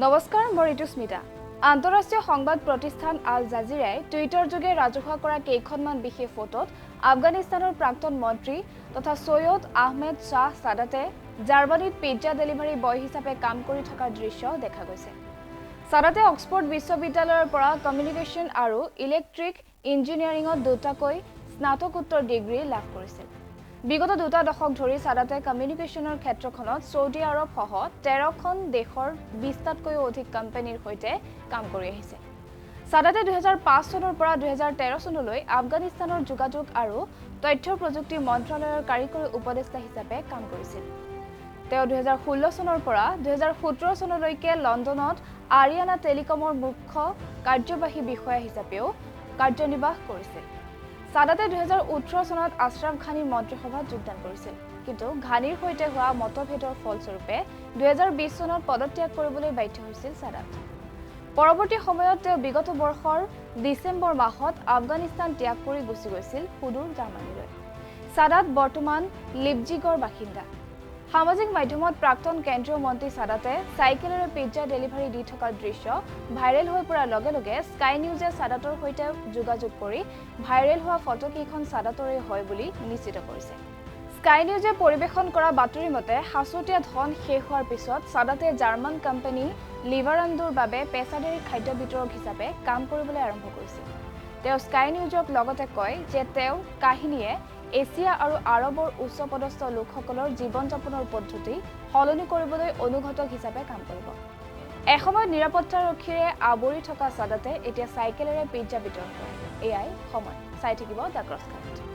নমস্কাৰ মই ঋতুস্মিতা আন্তঃৰাষ্ট্ৰীয় সংবাদ প্ৰতিষ্ঠান আল জাজিৰাই টুইটাৰ যোগে ৰাজহুৱা কৰা কেইখনমান বিশেষ ফটোত আফগানিস্তানৰ প্ৰাক্তন মন্ত্ৰী তথা সৈয়দ আহমেদ শাহ সাদাতে জাৰ্মানীত পিজ্জা ডেলিভাৰী বয় হিচাপে কাম কৰি থকাৰ দৃশ্য দেখা গৈছে। সাদাতে অক্সফোৰ্ড বিশ্ববিদ্যালয়ৰ পৰা কমিউনিকেশ্যন আৰু ইলেক্ট্ৰিক ইঞ্জিনিয়াৰিঙত দুটাকৈ স্নাতকোত্তৰ ডিগ্ৰী লাভ কৰিছিল। বিগত দুটা দশক ধৰি সাদাতে কমিউনিকেশ্যনৰ ক্ষেত্ৰখনত সৌদি আৰব সহ 13খন দেশৰ 20টাতকৈও অধিক কোম্পানীৰ সৈতে কাম কৰি আহিছে। সাদাতে 2005 চনৰ পৰা 2013 চনলৈ আফগানিস্তানৰ যোগাযোগ আৰু তথ্য প্ৰযুক্তি মন্ত্ৰালয়ৰ কাৰিকৰী উপদেষ্টা হিচাপে কাম কৰিছিল। তেওঁ 2016 চনৰ পৰা 2017 চনলৈকে লণ্ডনত আৰিয়ানা টেলিকমৰ মুখ্য কাৰ্যবাহী বিষয়া হিচাপেও কাৰ্যনিৰ্বাহ কৰিছিল। সাদাতে 2018 চনত আশৰাফ ঘানীৰ মন্ত্ৰীসভাত যোগদান কৰিছিল, কিন্তু ঘানীৰ সৈতে হোৱা মতভেদৰ ফলস্বৰূপে 2020 চনত পদত্যাগ কৰিবলৈ বাধ্য হৈছিল সাদাত। পৰৱৰ্তী সময়ত তেওঁ বিগত বৰ্ষৰ ডিচেম্বৰ মাহত আফগানিস্তান ত্যাগ কৰি গুচি গৈছিল সুদূৰ জাৰ্মানীলৈ। সাদাত বৰ্তমান লিপজিগৰ বাসিন্দা। সামাজিক মাধ্যমত প্ৰাক্তন কেন্দ্ৰীয় মন্ত্ৰী সাদাতে চাইকেলেৰে পিজ্জা ডেলিভাৰী দি থকাৰ দৃশ্য ভাইৰেল হৈ পৰাৰ লগে লগে স্কাই নিউজে সাদাতৰ সৈতে যোগাযোগ কৰি ভাইৰেল হোৱা ফটোকেইখন সাদাতৰে হয় বুলি নিশ্চিত কৰিছে। স্কাই নিউজে পৰিৱেশন কৰা বাতৰি মতে সাঁচতীয়া ধন শেষ হোৱাৰ পিছত সাদাতে জাৰ্মান কোম্পানী লিভাৰাণ্ডোৰ বাবে পেছাদাৰী খাদ্য বিতৰক হিচাপে কাম কৰিবলৈ আৰম্ভ কৰিছিল। তেওঁ স্কাই নিউজক লগতে কয় যে তেওঁ কাহিনীয়ে এছিয়া আৰু আৰবৰ উচ্চপদস্থ লোকসকলৰ জীৱন যাপনৰ পদ্ধতি সলনি কৰিবলৈ অনুঘটক হিচাপে কাম কৰিব। এসময়ত নিৰাপত্তাৰক্ষীৰে আৱৰি থকা সাদাতে এতিয়া চাইকেলেৰে পিজ্জা বিতৰণ কৰে। এয়াই সময় চাই থাকিব দ্য ক্ৰছকাষ্ট।